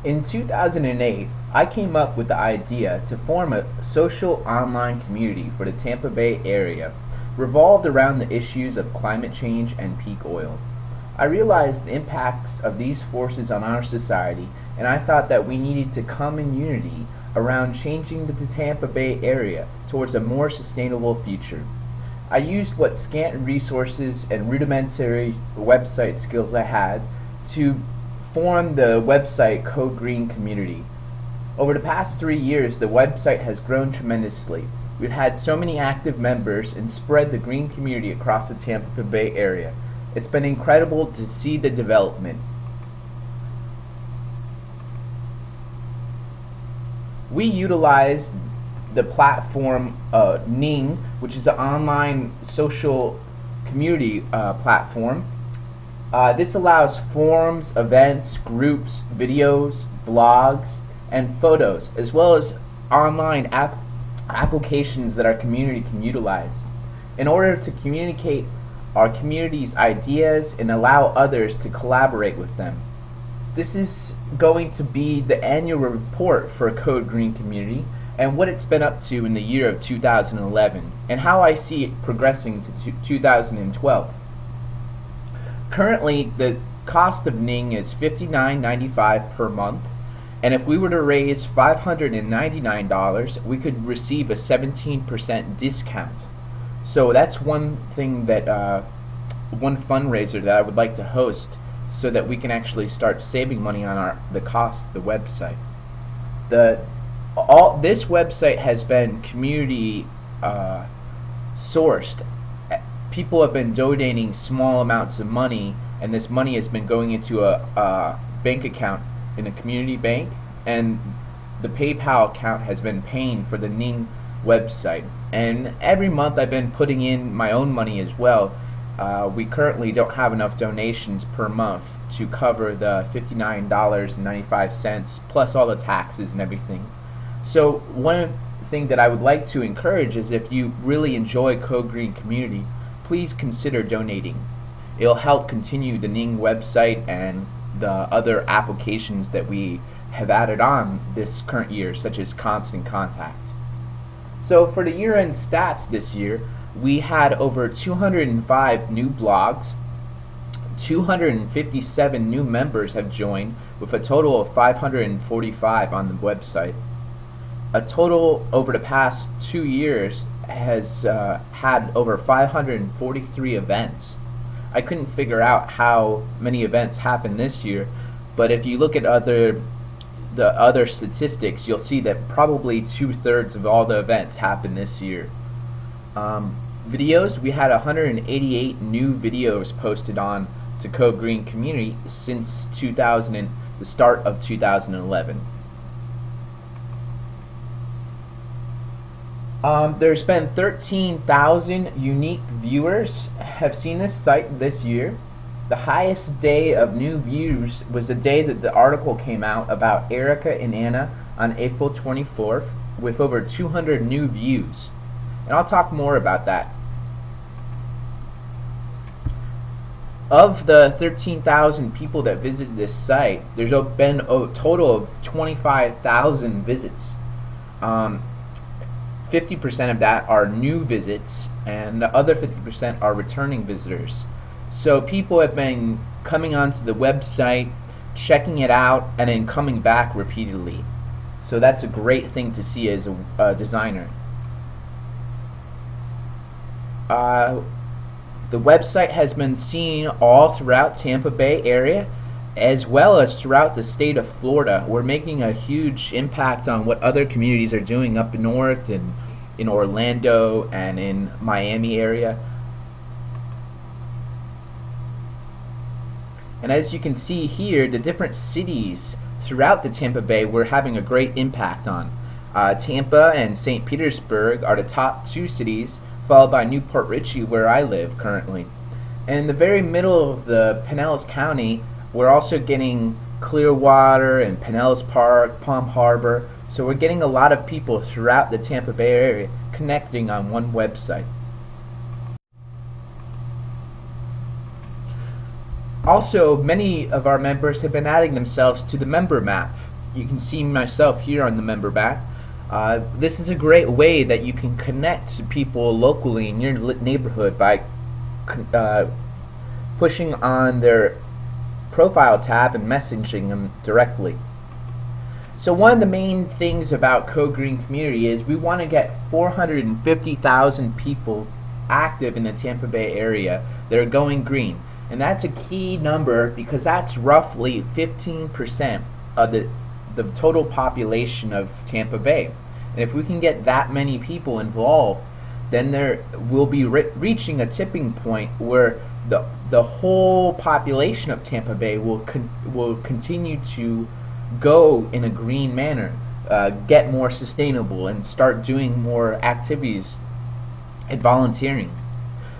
In 2008, I came up with the idea to form a social online community for the Tampa Bay area, revolved around the issues of climate change and peak oil. I realized the impacts of these forces on our society, and I thought that we needed to come in unity around changing the Tampa Bay area towards a more sustainable future. I used what scant resources and rudimentary website skills I had to form the website Code Green Community. Over the past 3 years, the website has grown tremendously. We've had so many active members and spread the green community across the Tampa Bay area. It's been incredible to see the development. We utilize the platform Ning, which is an online social community platform. This allows forums, events, groups, videos, blogs, and photos, as well as online applications that our community can utilize in order to communicate our community's ideas and allow others to collaborate with them. This is going to be the annual report for Code Green Community and what it's been up to in the year of 2011 and how I see it progressing to 2012. Currently, the cost of Ning is $59.95 per month, and if we were to raise $599, we could receive a 17% discount. So that's one thing that one fundraiser that I would like to host, so that we can actually start saving money on the cost of the website. This website has been community sourced. People have been donating small amounts of money, and this money has been going into a bank account in a community bank, and the PayPal account has been paying for the Ning website. And every month I've been putting in my own money as well. We currently don't have enough donations per month to cover the $59.95 plus all the taxes and everything. So one thing that I would like to encourage is, if you really enjoy Code Green Community, please consider donating. It'll help continue the Ning website and the other applications that we have added on this current year, such as Constant Contact. So for the year-end stats this year, we had over 205 new blogs, 257 new members have joined, with a total of 545 on the website. A total over the past 2 years has had over 543 events. I couldn't figure out how many events happened this year, but if you look at the other statistics, you'll see that probably 2/3 of all the events happened this year. Videos, we had 188 new videos posted on to Code Green Community since the start of 2011. There's been 13,000 unique viewers have seen this site this year. The highest day of new views was the day that the article came out about Erica and Anna on April 24th, with over 200 new views. And I'll talk more about that. Of the 13,000 people that visited this site, there's been a total of 25,000 visits. 50% of that are new visits, and the other 50% are returning visitors. So people have been coming onto the website, checking it out, and then coming back repeatedly. So that's a great thing to see as a designer. The website has been seen all throughout Tampa Bay area, as well as throughout the state of Florida. We're making a huge impact on what other communities are doing up north and in Orlando and in Miami area. And as you can see here, the different cities throughout the Tampa Bay we're having a great impact on. Tampa and St. Petersburg are the top 2 cities, followed by Newport Richey, where I live currently. And in the very middle of the Pinellas County, we're also getting Clearwater and Pinellas Park, Palm Harbor. So we're getting a lot of people throughout the Tampa Bay area connecting on one website. Also, many of our members have been adding themselves to the member map. You can see myself here on the member back. This is a great way that you can connect to people locally in your neighborhood by pushing on their profile tab and messaging them directly. So one of the main things about Code Green Community is we want to get 450,000 people active in the Tampa Bay area that are going green. And that's a key number because that's roughly 15% of the total population of Tampa Bay. And if we can get that many people involved, then there will be reaching a tipping point where the whole population of Tampa Bay will continue to go in a green manner, get more sustainable, and start doing more activities and volunteering.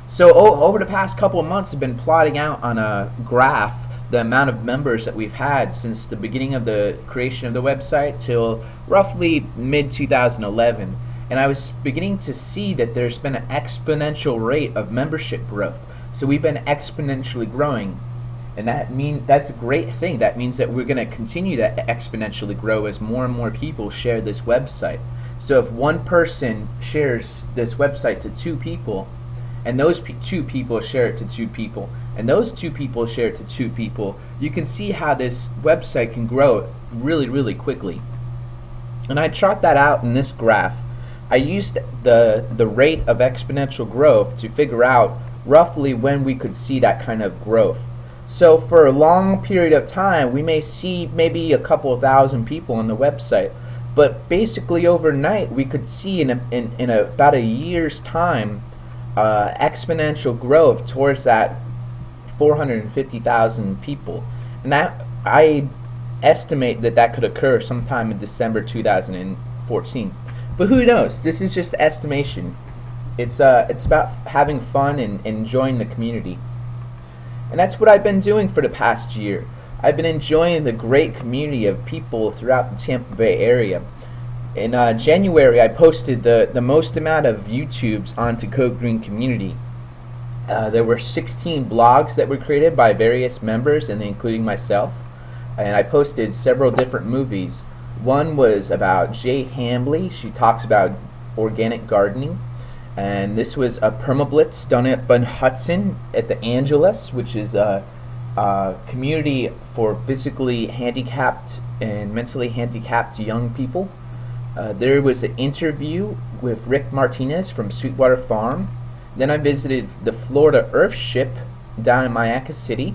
So over the past couple of months, I've been plotting out on a graph the amount of members that we've had since the beginning of the creation of the website till roughly mid-2011. And I was beginning to see that there's been an exponential rate of membership growth. So we've been exponentially growing. And that's a great thing. That means that we're going to continue to exponentially grow as more and more people share this website. So if one person shares this website to 2 people, and those 2 people share it to 2 people, and those 2 people share it to 2 people, you can see how this website can grow really, really quickly. And I chart that out in this graph. I used the rate of exponential growth to figure out roughly when we could see that kind of growth. So for a long period of time, we may see maybe a couple of thousand people on the website, but basically overnight we could see in about a year's time exponential growth towards that 450,000 people. And that, I estimate that could occur sometime in December 2014. But who knows? This is just estimation. It's about having fun and enjoying the community. And that's what I've been doing for the past year. I've been enjoying the great community of people throughout the Tampa Bay area. In January, I posted the most amount of YouTubes onto Code Green Community. There were 16 blogs that were created by various members, and including myself. And I posted several different movies. One was about Jay Hambley. She talks about organic gardening. And this was a permablitz done up in Hudson at the Angelus, which is a community for physically handicapped and mentally handicapped young people. There was an interview with Rick Martinez from Sweetwater Farm. Then I visited the Florida Earthship down in Mayaca City.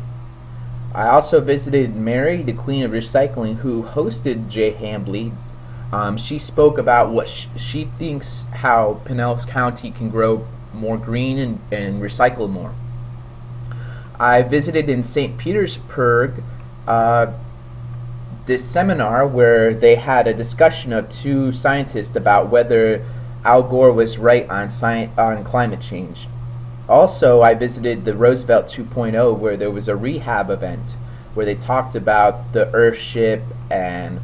I also visited Mary, the Queen of Recycling, who hosted Jay Hambley. She spoke about what she thinks how Pinellas County can grow more green and recycle more. I visited in St. Petersburg this seminar where they had a discussion of 2 scientists about whether Al Gore was right on climate change. Also, I visited the Roosevelt 2.0 where there was a rehab event where they talked about the Earthship and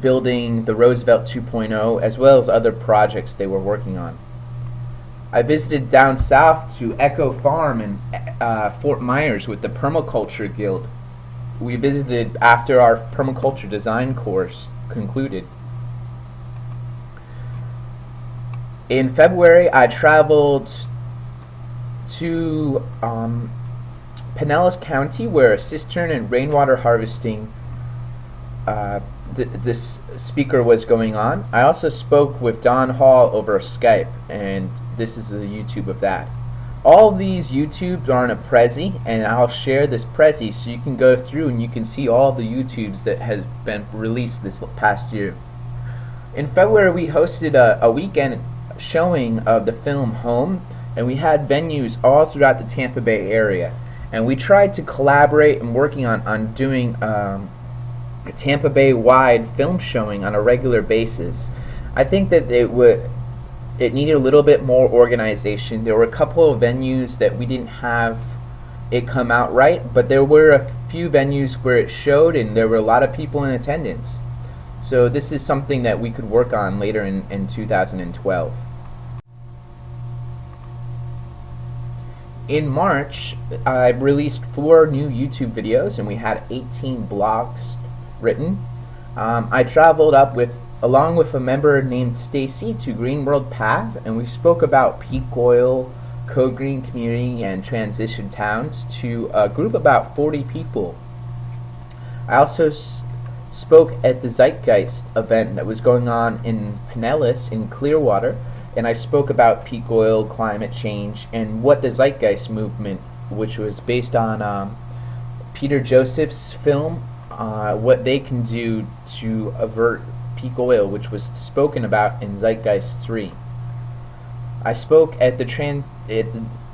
building the Roosevelt 2.0 as well as other projects they were working on. I visited down south to Echo Farm in Fort Myers with the Permaculture Guild. We visited after our permaculture design course concluded. In February, I traveled to Pinellas County where a cistern and rainwater harvesting this speaker was going on. I also spoke with Don Hall over Skype, and this is the YouTube of that. All of these YouTubes are on a Prezi, and I'll share this Prezi so you can go through and you can see all the YouTubes that have been released this past year. In February, we hosted a weekend showing of the film Home, and we had venues all throughout the Tampa Bay area. And we tried to collaborate and working on doing a Tampa Bay wide film showing on a regular basis. I think that it needed a little bit more organization. There were a couple of venues that we didn't have it come out right, but there were a few venues where it showed and there were a lot of people in attendance. So this is something that we could work on later in 2012. In March, I released 4 new YouTube videos and we had 18 blogs written. I traveled up along with a member named Stacy to Green World Path, and we spoke about peak oil, Code Green community, and transition towns to a group about 40 people. I also spoke at the Zeitgeist event that was going on in Pinellas in Clearwater, and I spoke about peak oil, climate change, and what the Zeitgeist movement, which was based on Peter Joseph's film, what they can do to avert peak oil, which was spoken about in Zeitgeist 3. I spoke at the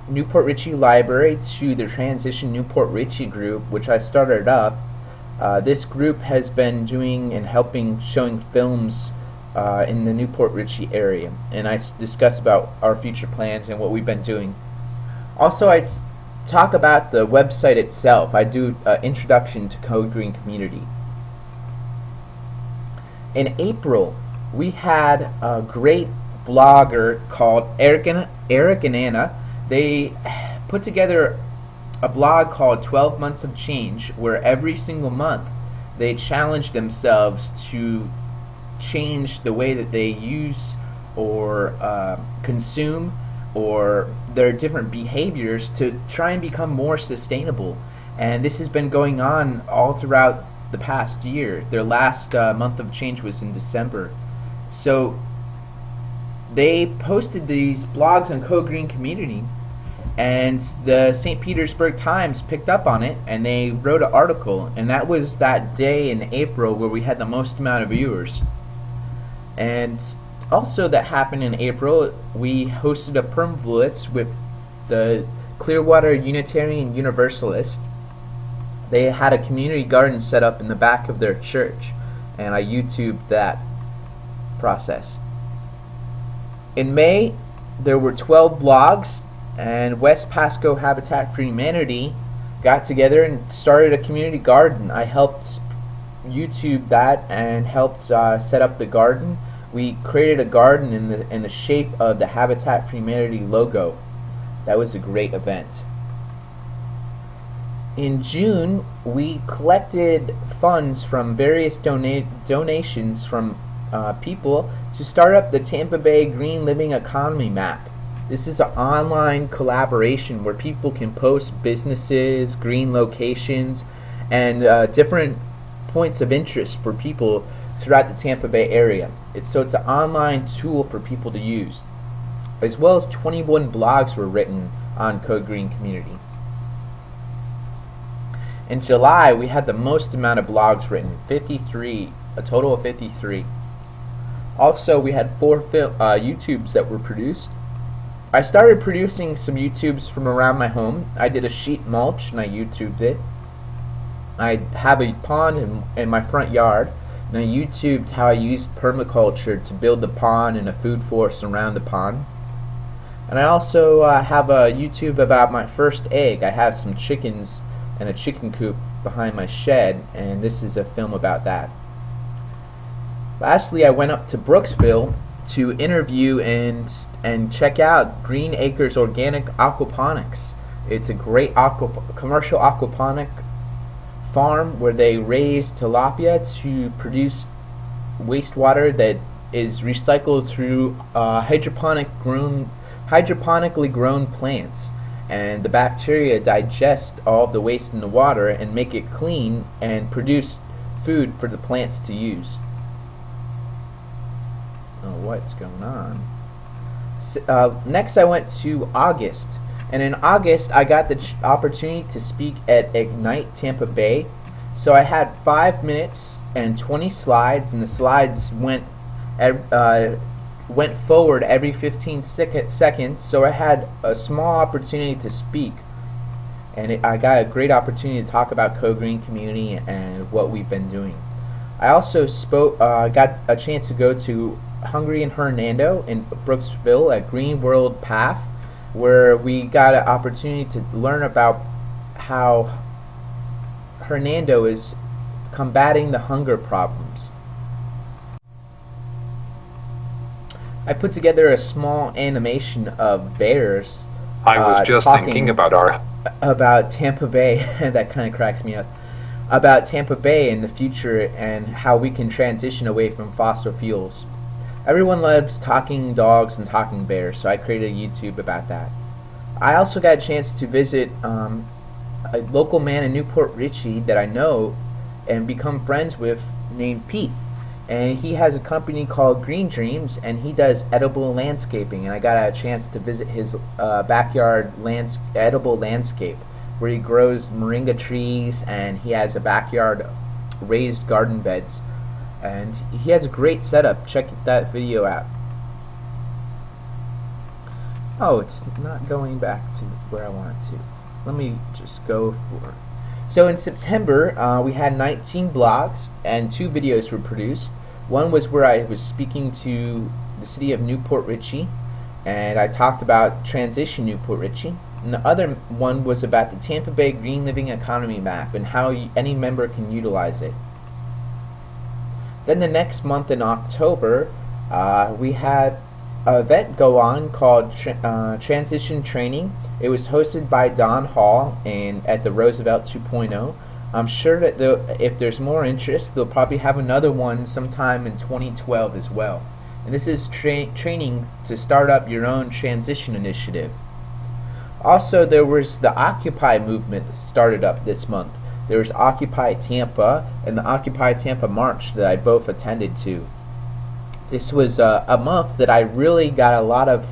Newport Richey Library to the Transition Newport Richey group, which I started up. This group has been doing and helping showing films in the Newport Richey area, and I discuss about our future plans and what we've been doing. Also, I talk about the website itself. I do an introduction to Code Green Community. In April, we had a great blogger called Eric and Anna. They put together a blog called 12 Months of Change, where every single month they challenge themselves to change the way that they use or consume or their different behaviors to try and become more sustainable. And this has been going on all throughout the past year. Their last month of change was in December. So they posted these blogs on Code Green Community, and the St. Petersburg Times picked up on it, and they wrote an article, and that was that day in April where we had the most amount of viewers. And also that happened in April, we hosted a permablitz with the Clearwater Unitarian Universalist. They had a community garden set up in the back of their church, and I YouTubed that process. In May, there were 12 blogs, and West Pasco Habitat for Humanity got together and started a community garden. I helped YouTube that and helped set up the garden. We created a garden in the shape of the Habitat for Humanity logo. That was a great event. In June, we collected funds from various donations from people to start up the Tampa Bay Green Living Economy Map. This is an online collaboration where people can post businesses, green locations, and different points of interest for people throughout the Tampa Bay area. So it's an online tool for people to use. As well as 21 blogs were written on Code Green Community. In July, we had the most amount of blogs written, 53, a total of 53. Also, we had 4 YouTubes that were produced. I started producing some YouTubes from around my home. I did a sheet mulch and I YouTubed it. I have a pond in my front yard, and I YouTubed how I used permaculture to build the pond and a food forest around the pond. And I also have a YouTube about my first egg. I have some chickens and a chicken coop behind my shed, and this is a film about that. Lastly, I went up to Brooksville to interview and check out Green Acres Organic Aquaponics. It's a great commercial aquaponic farm where they raise tilapia to produce wastewater that is recycled through hydroponically grown plants, and the bacteria digest all of the waste in the water and make it clean and produce food for the plants to use. Oh, what's going on? Next, I went to August, and in August I got the opportunity to speak at Ignite Tampa Bay. So I had 5 minutes and 20 slides, and the slides went forward every 15 seconds. So I had a small opportunity to speak, and I got a great opportunity to talk about Code Green Community and what we've been doing. I also got a chance to go to Hungry and Hernando in Brooksville at Green World Path, where we got an opportunity to learn about how Hernando is combating the hunger problems. I put together a small animation of bears. I was just thinking about Tampa Bay. That kind of cracks me up. about Tampa Bay in the future and how we can transition away from fossil fuels. Everyone loves talking dogs and talking bears, so I created a YouTube about that. I also got a chance to visit a local man in Newport Richey that I know and become friends with named Pete. And he has a company called Green Dreams, and he does edible landscaping. And I got a chance to visit his backyard edible landscape, where he grows moringa trees, and he has a backyard raised garden beds. And he has a great setup. Check that video out. Oh, it's not going back to where I want it to. Let me just go for it. So in September, we had 19 blogs and 2 videos were produced. One was where I was speaking to the city of Newport Richey, and I talked about Transition Newport Richey. And the other one was about the Tampa Bay Green Living Economy Map and how any member can utilize it. Then the next month in October, we had an event go on called Transition Training. It was hosted by Don Hall at the Roosevelt 2.0. I'm sure that if there's more interest, they'll probably have another one sometime in 2012 as well. And this is training to start up your own transition initiative. Also, there was the Occupy movement that started up this month. There was Occupy Tampa and the Occupy Tampa March that I both attended to. This was a month that I really got a lot of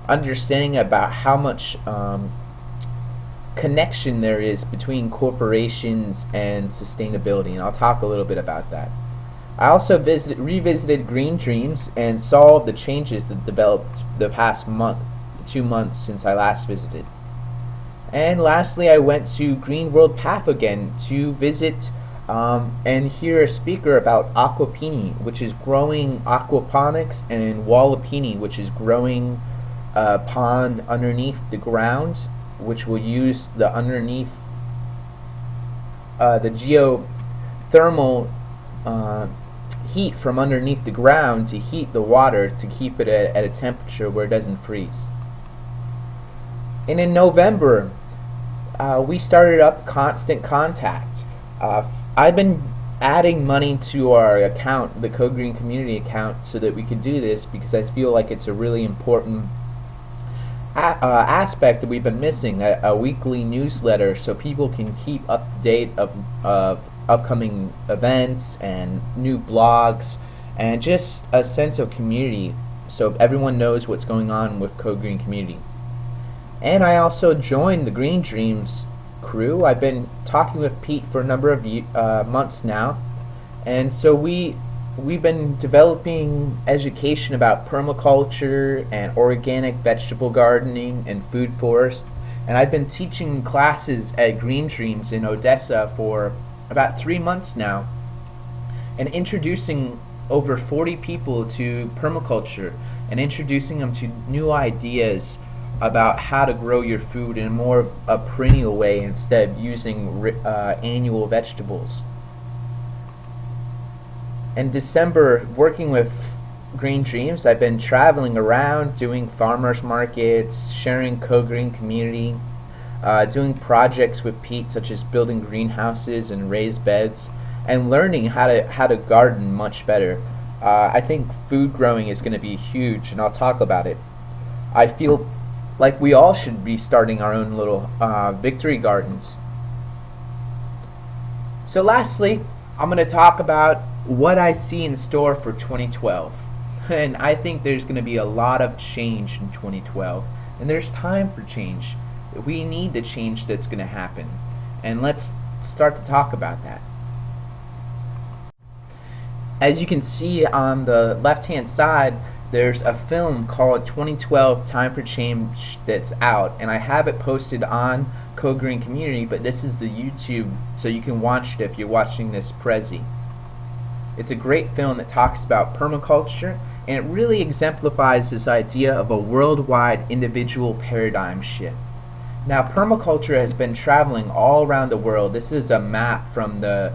understanding about how much connection there is between corporations and sustainability, and I'll talk a little bit about that. I also revisited Green Dreams and saw the changes that developed the past 2 months since I last visited. And lastly, I went to Green World Path again to visit and hear a speaker about aquapini, which is growing aquaponics, and wallapini, which is growing a pond underneath the ground, which will use the underneath the geothermal heat from underneath the ground to heat the water to keep it at a temperature where it doesn't freeze. And in November, we started up Constant Contact. I've been adding money to our account, the Code Green Community account, so that we could do this because I feel like it's a really important aspect that we've been missing, a weekly newsletter so people can keep up to date of upcoming events and new blogs and just a sense of community so everyone knows what's going on with Code Green Community. And I also joined the Green Dreams crew. I've been talking with Pete for a number of months now, and so we've been developing education about permaculture and organic vegetable gardening and food forest, and I've been teaching classes at Green Dreams in Odessa for about 3 months now and introducing over 40 people to permaculture and introducing them to new ideas about how to grow your food in a more a perennial way instead of using annual vegetables. In December, working with Green Dreams, I've been traveling around doing farmers markets, sharing Code Green Community, doing projects with Pete such as building greenhouses and raised beds, and learning how to garden much better. I think food growing is going to be huge, and I'll talk about it. I feel like we all should be starting our own little victory gardens. So lastly, I'm going to talk about what I see in store for 2012. And I think there's going to be a lot of change in 2012. And there's time for change. We need the change that's going to happen. And let's start to talk about that. As you can see on the left-hand side, there's a film called 2012 Time for Change that's out, and I have it posted on Code Green Community, but this is the YouTube, so you can watch it if you're watching this Prezi. It's a great film that talks about permaculture, and it really exemplifies this idea of a worldwide individual paradigm shift. Now, permaculture has been traveling all around the world. This is a map from the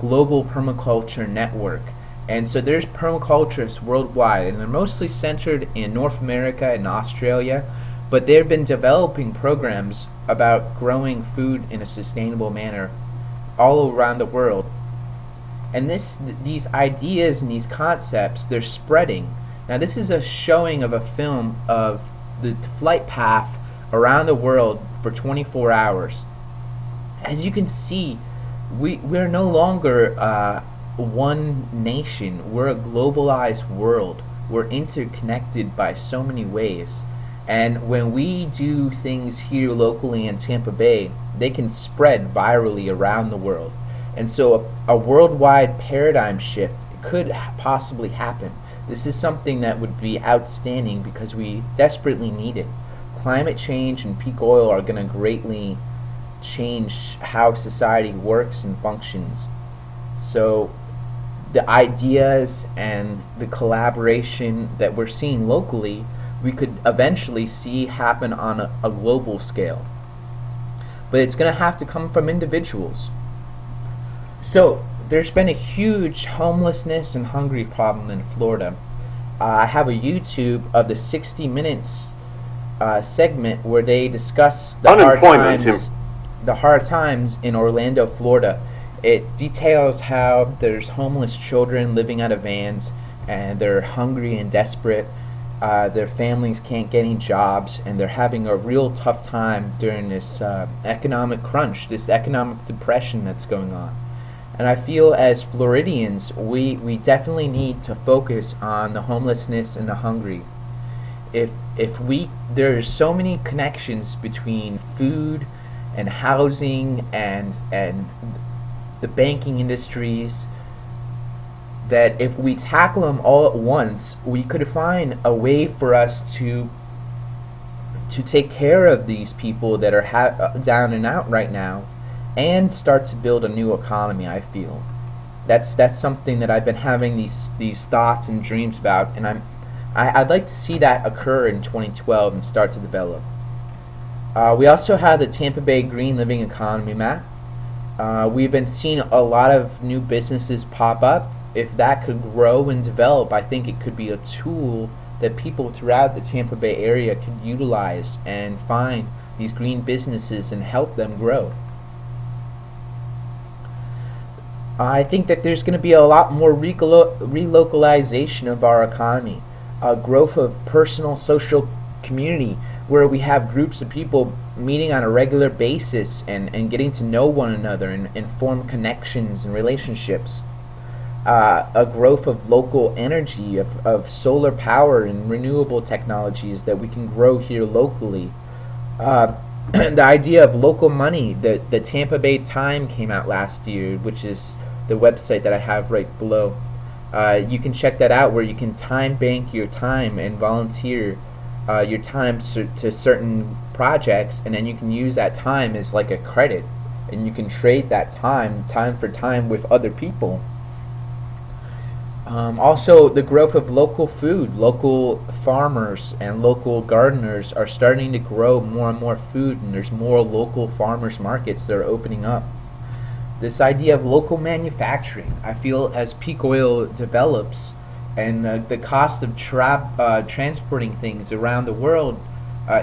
Global Permaculture Network. And so there's permaculturists worldwide, and they're mostly centered in North America and Australia, but they've been developing programs about growing food in a sustainable manner all around the world. And these ideas and these concepts, they're spreading. Now this is a showing of a film of the flight path around the world for 24 hours. As you can see, we're no longer one nation. We're a globalized world. We're interconnected by so many ways. And when we do things here locally in Tampa Bay, they can spread virally around the world. And so a worldwide paradigm shift could possibly happen. This is something that would be outstanding because we desperately need it. Climate change and peak oil are going to greatly change how society works and functions. So the ideas and the collaboration that we're seeing locally, we could eventually see happen on a global scale. But it's going to have to come from individuals. So there's been a huge homelessness and hungry problem in Florida. I have a YouTube of the 60 Minutes segment where they discuss the hard times in Orlando, Florida. It details how there's homeless children living out of vans, and they're hungry and desperate. Their families can't get any jobs, and they're having a real tough time during this economic crunch, this economic depression that's going on. And I feel as Floridians, we definitely need to focus on the homelessness and the hungry. There's so many connections between food and housing and the banking industries, that if we tackle them all at once, we could find a way for us to take care of these people that are down and out right now, and start to build a new economy. I feel that's something that I've been having these thoughts and dreams about, and I'd like to see that occur in 2012 and start to develop. We also have the Tampa Bay Green Living Economy map. We've been seeing a lot of new businesses pop up. If that could grow and develop, I think it could be a tool that people throughout the Tampa Bay area could utilize and find these green businesses and help them grow. I think that there's going to be a lot more relocalization of our economy, growth of personal social community, where we have groups of people meeting on a regular basis and getting to know one another and form connections and relationships. A growth of local energy, of solar power and renewable technologies that we can grow here locally. The idea of local money, the Tampa Bay Time came out last year, which is the website that I have right below. You can check that out, where you can time bank your time and volunteer your time to certain projects, and then you can use that time as like a credit, and you can trade that time for time with other people. Also, the growth of local food. Local farmers and local gardeners are starting to grow more and more food, and there's more local farmers markets that are opening up. This idea of local manufacturing, I feel as peak oil develops and the cost of transporting things around the world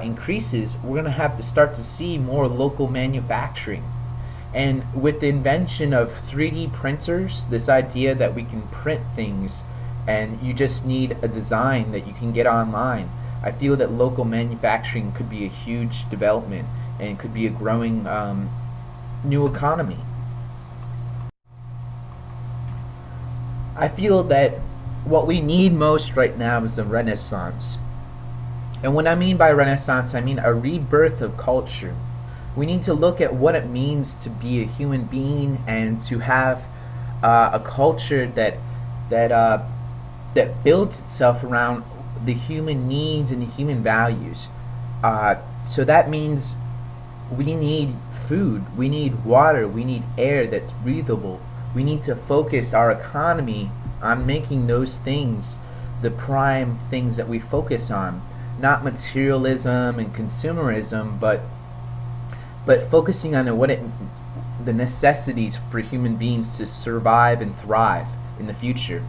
increases, we're going to have to start to see more local manufacturing. And with the invention of 3D printers, this idea that we can print things and you just need a design that you can get online, I feel that local manufacturing could be a huge development and could be a growing new economy. I feel that what we need most right now is a renaissance. And when I mean by renaissance, I mean a rebirth of culture. We need to look at what it means to be a human being and to have a culture that builds itself around the human needs and the human values. So that means we need food, we need water, we need air that's breathable. We need to focus our economy on making those things the prime things that we focus on. Not materialism and consumerism, but focusing on the necessities for human beings to survive and thrive in the future.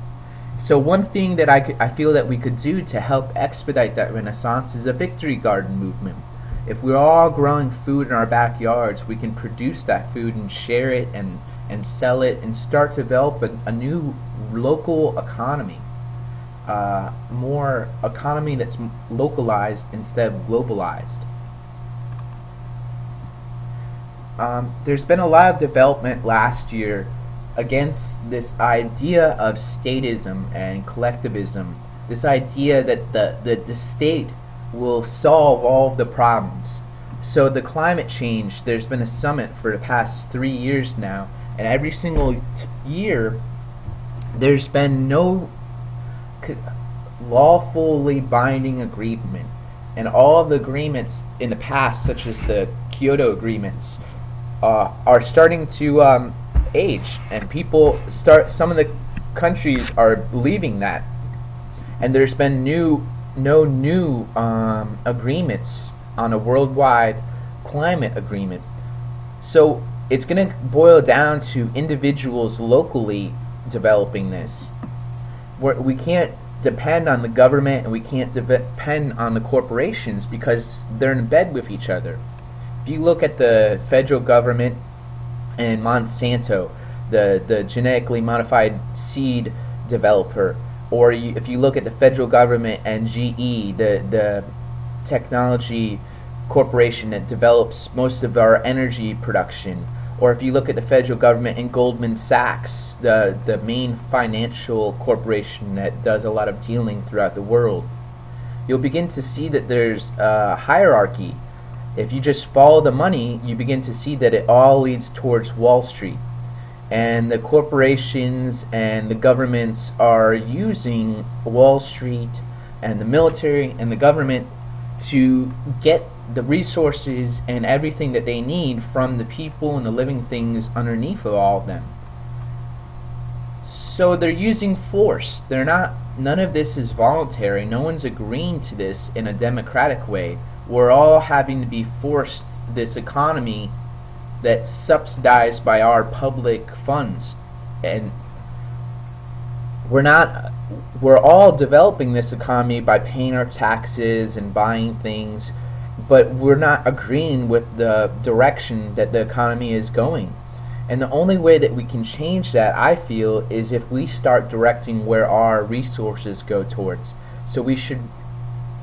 So one thing that I feel that we could do to help expedite that renaissance is a victory garden movement. If we're all growing food in our backyards, we can produce that food and share it and and sell it and start to develop a new local economy, more economy that's localized instead of globalized. There's been a lot of development last year against this idea of statism and collectivism, this idea that the state will solve all of the problems. So the climate change, there's been a summit for the past 3 years now, and every single year there's been no lawfully binding agreement, and all of the agreements in the past, such as the Kyoto agreements, are starting to age, and some of the countries are leaving that, and there's been no new agreements on a worldwide climate agreement. So it's going to boil down to individuals locally developing this. We can't depend on the government, and we can't depend on the corporations because they're in bed with each other. If you look at the federal government and Monsanto, the genetically modified seed developer, or if you look at the federal government and GE, the technology corporation that develops most of our energy production, or if you look at the federal government and Goldman Sachs, the main financial corporation that does a lot of dealing throughout the world, you'll begin to see that there's a hierarchy. If you just follow the money, you begin to see that it all leads towards Wall Street. And the corporations and the governments are using Wall Street and the military and the government to get the resources and everything that they need from the people and the living things underneath of all of them. So they're using force. None of this is voluntary. No one's agreeing to this in a democratic way. We're all having to be forced this economy that's subsidized by our public funds, and we're all developing this economy by paying our taxes and buying things, but we're not agreeing with the direction that the economy is going. And the only way that we can change that, I feel, is if we start directing where our resources go towards. So we should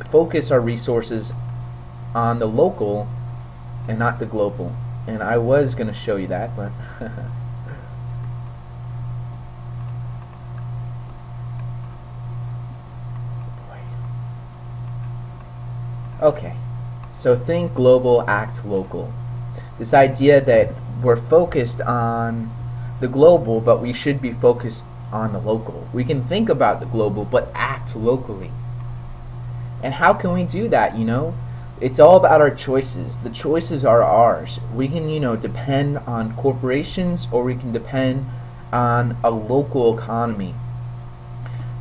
focus our resources on the local and not the global. And I was going to show you that, but okay. So think global, act local. This idea that we're focused on the global, but we should be focused on the local. We can think about the global, but act locally. And how can we do that, you know? It's all about our choices. The choices are ours. We can, depend on corporations, or we can depend on a local economy.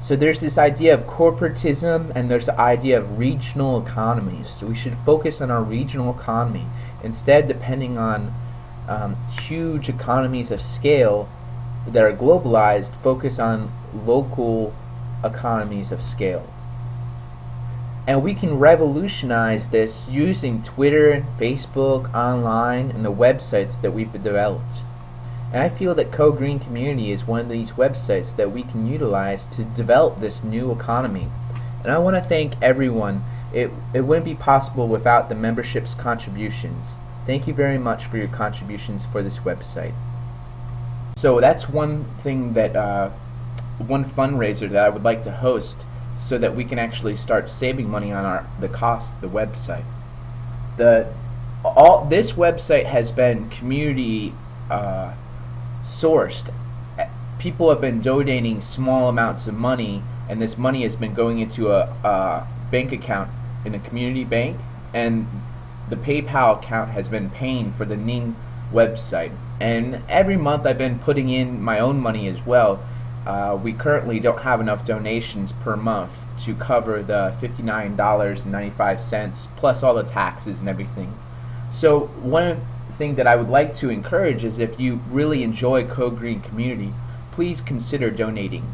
So there's this idea of corporatism, and there's the idea of regional economies. So we should focus on our regional economy instead, depending on huge economies of scale that are globalized. Focus on local economies of scale. And we can revolutionize this using Twitter, Facebook, online, and the websites that we've developed. And I feel that Co Green Community is one of these websites that we can utilize to develop this new economy. And I want to thank everyone. It wouldn't be possible without the membership's contributions. Thank you very much for your contributions for this website. So that's one thing that, one fundraiser that I would like to host, so that we can actually start saving money on the cost of the website. This website has been community sourced. People have been donating small amounts of money, and this money has been going into a bank account in a community bank, and the PayPal account has been paying for the Ning website. And every month I've been putting in my own money as well. We currently don't have enough donations per month to cover the $59.95 plus all the taxes and everything. So one thing that I would like to encourage is, if you really enjoy Co Green Community, please consider donating.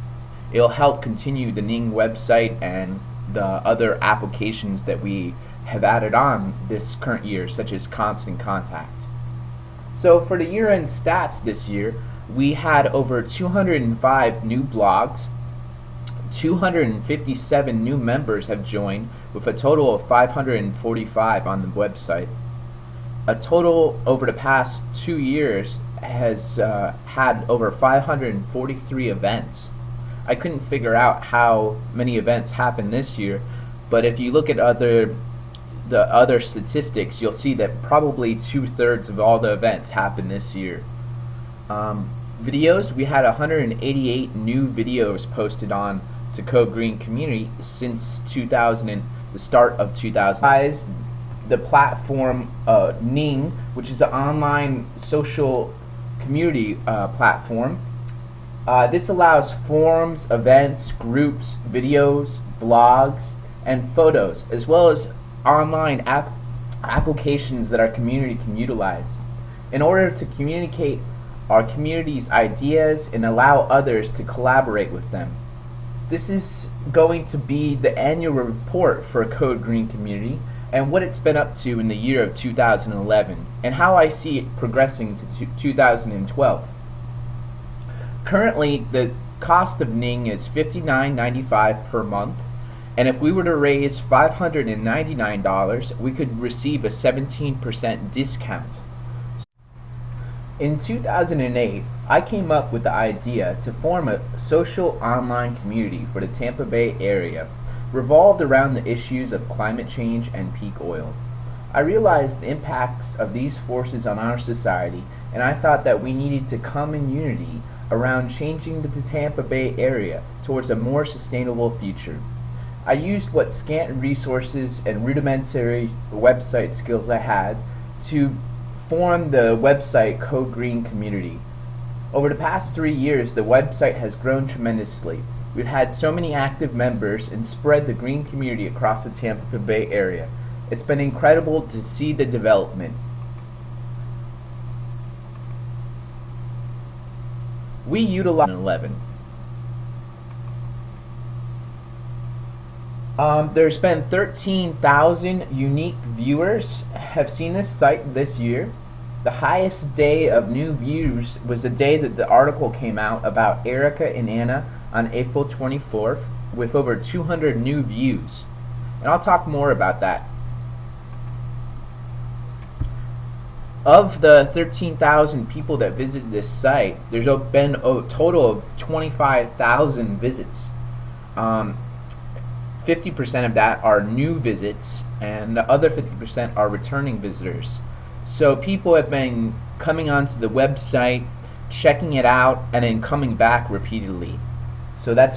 It'll help continue the Ning website and the other applications that we have added on this current year, such as Constant Contact. So for the year-end stats this year, we had over 205 new blogs, 257 new members have joined, with a total of 545 on the website. A total over the past 2 years has had over 543 events. I couldn't figure out how many events happened this year, but if you look at the other statistics, you'll see that probably 2/3 of all the events happened this year. Videos, we had 188 new videos posted on to Code Green Community since the start of 2000. The platform Ning, which is an online social community platform. This allows forums, events, groups, videos, blogs, and photos, as well as online applications that our community can utilize in order to communicate our community's ideas and allow others to collaborate with them. This is going to be the annual report for Code Green Community and what it's been up to in the year of 2011 and how I see it progressing to 2012. Currently, the cost of Ning is $59.95 per month, and if we were to raise $599, we could receive a 17% discount. In 2008, I came up with the idea to form a social online community for the Tampa Bay area revolved around the issues of climate change and peak oil. I realized the impacts of these forces on our society, and I thought that we needed to come in unity around changing the Tampa Bay area towards a more sustainable future. I used what scant resources and rudimentary website skills I had to form the website Code Green Community. Over the past 3 years, the website has grown tremendously. We've had so many active members and spread the green community across the Tampa Bay area. It's been incredible to see the development. We utilize 11. There's been 13,000 unique viewers have seen this site this year. The highest day of new views was the day that the article came out about Erica and Anna on April 24th with over 200 new views. And I'll talk more about that. Of the 13,000 people that visited this site, there's been a total of 25,000 visits. 50% of that are new visits, and the other 50% are returning visitors. So people have been coming onto the website, checking it out, and then coming back repeatedly. So that's a